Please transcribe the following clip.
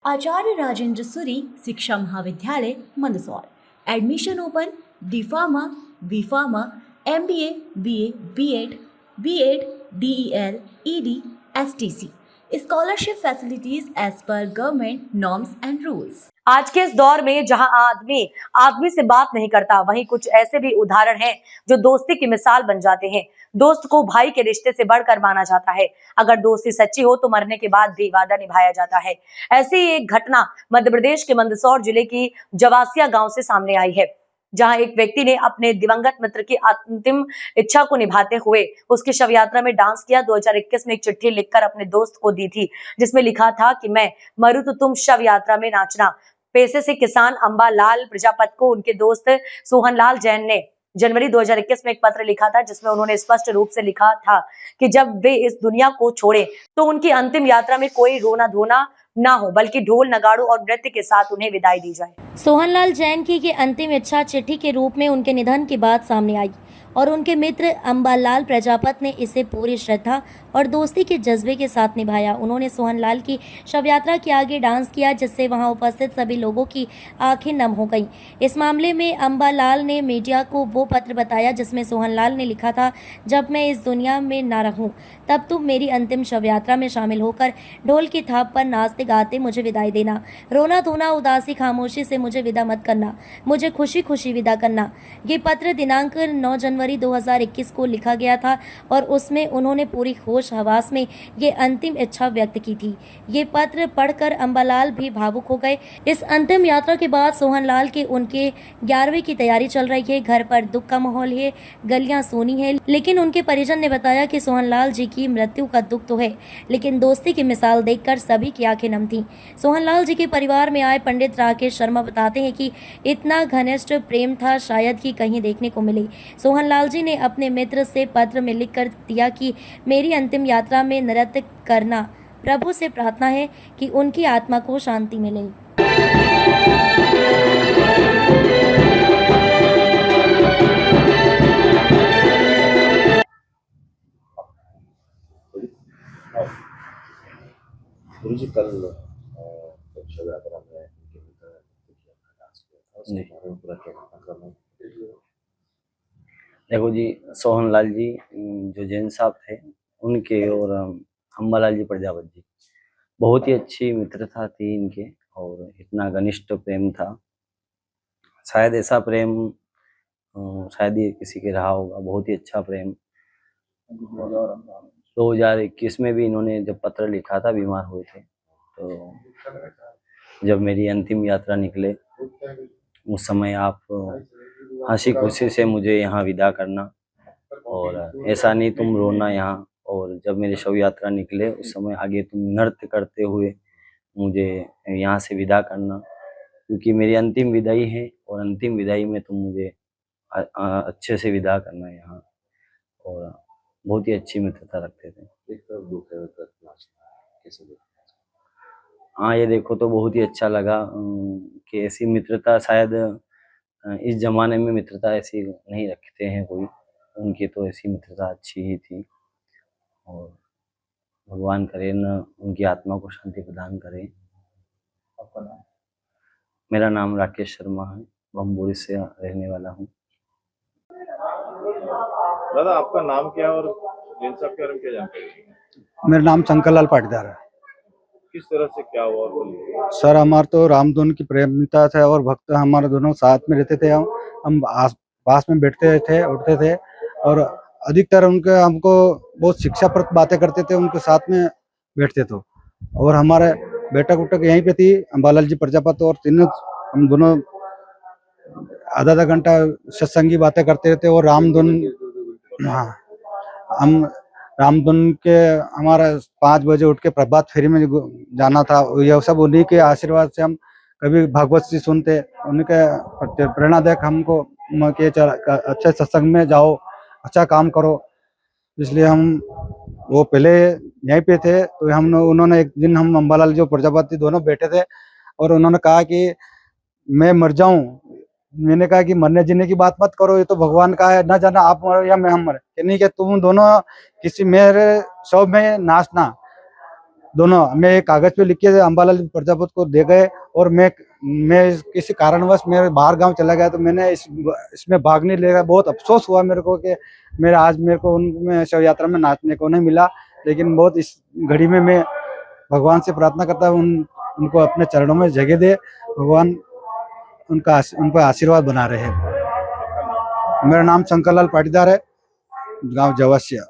Acharya Rajendra Suri Shiksha Mahavidyalaya Mandsaur. Admission open. D pharma, B pharma, MBA, BA, B.Ed, B.Ed, DEL, ED, STC। Scholarship facilities as per government norms and rules. आज के इस दौर में जहां आदमी आदमी से बात नहीं करता, वहीं कुछ ऐसे भी उदाहरण हैं जो दोस्ती की मिसाल बन जाते हैं। दोस्त को भाई के रिश्ते से बढ़कर माना जाता है। अगर दोस्ती सच्ची हो तो मरने के बाद भी वादा निभाया जाता है। ऐसी ही एक घटना मध्य प्रदेश के मंदसौर जिले की जवासिया गांव से सामने आई है, जहां एक व्यक्ति ने अपने दिवंगत मित्र की अंतिम इच्छा को निभाते हुए उसकी शव यात्रा में डांस किया। 2021 में एक चिट्ठी लिखकर अपने दोस्त को दी थी, जिसमें लिखा था कि मैं मरूं तो तुम शव यात्रा में नाचना। पेशे से किसान अंबालाल प्रजापत को उनके दोस्त सोहनलाल जैन ने जनवरी 2021 में एक पत्र लिखा था, जिसमें उन्होंने स्पष्ट रूप से लिखा था कि जब वे इस दुनिया को छोड़े तो उनकी अंतिम यात्रा में कोई रोना धोना ना हो, बल्कि ढोल नगाड़ों और नृत्य के साथ उन्हें विदाई दी जाए। सोहनलाल जैन की ये अंतिम इच्छा चिट्ठी के रूप में उनके निधन के बाद सामने आई और उनके मित्र अंबालाल प्रजापत ने इसे पूरी श्रद्धा और दोस्ती के जज्बे के साथ निभाया। उन्होंने सोहनलाल की शव यात्रा के आगे डांस किया, जिससे वहां उपस्थित सभी लोगों की आंखें नम हो गईं। इस मामले में अंबालाल ने मीडिया को वो पत्र बताया जिसमें सोहनलाल ने लिखा था, जब मैं इस दुनिया में ना रहूं तब तुम मेरी अंतिम शव यात्रा में शामिल होकर ढोल की थाप पर नाचते गाते मुझे विदाई देना। रोना धोना उदासी खामोशी से मुझे विदा मत करना, मुझे खुशी खुशी विदा करना। ये पत्र दिनांक 9 जनवरी 2021 को लिखा गया था और उसमें उन्होंने पूरी होश हवास में ये अंतिम इच्छा व्यक्त की थी। ये पत्र पढ़कर अंबालाल भी भावुक हो गए। इस अंतिम यात्रा के बाद सोहनलाल के उनके 11वीं की तैयारी चल रही है। घर पर दुख का माहौल है, गलियां सूनी है, लेकिन उनके परिजन ने बताया कि सोहनलाल जी की मृत्यु का दुख तो है, लेकिन दोस्ती की मिसाल देखकर सभी की आंखें नम थीं। सोहनलाल जी के परिवार में आए पंडित राकेश शर्मा बताते हैं कि इतना घनिष्ठ प्रेम था शायद ही कहीं देखने को मिले। सोहनलाल जी ने अपने मित्र से पत्र में लिख कर दिया कि मेरी अंतिम यात्रा में नृत्य करना, प्रभु से प्रार्थना है कि उनकी आत्मा को शांति मिले। गुरुजी कल शव यात्रा में उनके मित्र ने डांस किया था, उसके बारे में पूरा क्या करना है? देखो जी, सोहनलाल जी जो जैन साहब थे उनके और अंबालाल जी प्रजापत जी बहुत ही अच्छी मित्रता थी इनके, और इतना घनिष्ठ प्रेम था। शायद ऐसा प्रेम शायद ही किसी के रहा होगा। बहुत ही अच्छा प्रेम। 2021 में भी इन्होंने जब पत्र लिखा था, बीमार हुए थे, तो जब मेरी अंतिम यात्रा निकले उस समय आप हंसी खुशी से मुझे यहाँ विदा करना, और ऐसा नहीं तुम रोना यहाँ। और जब मेरी शव यात्रा निकले उस समय आगे तुम नृत्य करते हुए मुझे यहाँ से विदा करना, क्योंकि मेरी अंतिम विदाई है और अंतिम विदाई में तुम मुझे अच्छे से विदा करना यहाँ। और बहुत ही अच्छी मित्रता रखते थे। हाँ, ये देखो तो बहुत ही अच्छा लगा कि ऐसी मित्रता शायद इस जमाने में मित्रता ऐसी नहीं रखते हैं कोई। उनकी तो ऐसी मित्रता अच्छी ही थी, और भगवान करे न उनकी आत्मा को शांति प्रदान करे। आपका नाम? मेरा नाम राकेश शर्मा है, बम्बोरी से रहने वाला हूँ। दादा, आपका नाम क्या है और जैन साहब के बारे में क्या जानकारी? मेरा नाम शंकरलाल पाटीदार है। किस तरह से क्या हुआ और बोलिए। सर, हमारे तो रामधुन की प्रेमिता थे और भक्त हमारे दोनों साथ में रहते थे। हम पास में बैठते थे, उठते थे, और अधिकतर उनके हमको बहुत शिक्षाप्रद बातें करते थे, उनके साथ में बैठते थे। और हमारे बैठक उठक यहीं पे थी, अंबालाल जी प्रजापत और तीनों हम दोनों आधा आधा घंटा सत्संगी बातें करते रहते। और रामधुन, हाँ, हम रामधुन के हमारा 5 बजे उठ के प्रभात फेरी में जाना था। यह सब उन्हीं के आशीर्वाद से हम कभी भागवत जी सुनते, उनके प्रेरणादायक हमको कि अच्छे सत्संग में जाओ, अच्छा काम करो। इसलिए हम वो पहले यहीं पे थे, तो उन्होंने एक दिन हम अंबालाल जी प्रजापति दोनों बैठे थे और उन्होंने कहा कि मैं मर जाऊं। मैंने कहा कि मरने जीने की बात मत करो, ये तो भगवान का है, ना जाना आप मरो या मैं हम मरे। नहीं कि तुम दोनों किसी मेरे शव में नाचना। दोनों मैं एक कागज पे लिख के अम्बालाल प्रजापति को दे गए, और मैं किसी कारणवश मेरे बाहर गांव चला गया तो मैंने इसमें भाग नहीं लिया। बहुत अफसोस हुआ मेरे को कि मेरे को उनमें शव यात्रा में नाचने को नहीं मिला, लेकिन बहुत इस घड़ी में मैं भगवान से प्रार्थना करता हूँ उनको अपने चरणों में जगह दे, भगवान उन पर आशीर्वाद बना रहे। मेरा नाम शंकर लाल पाटीदार है, गाँव जवासिया।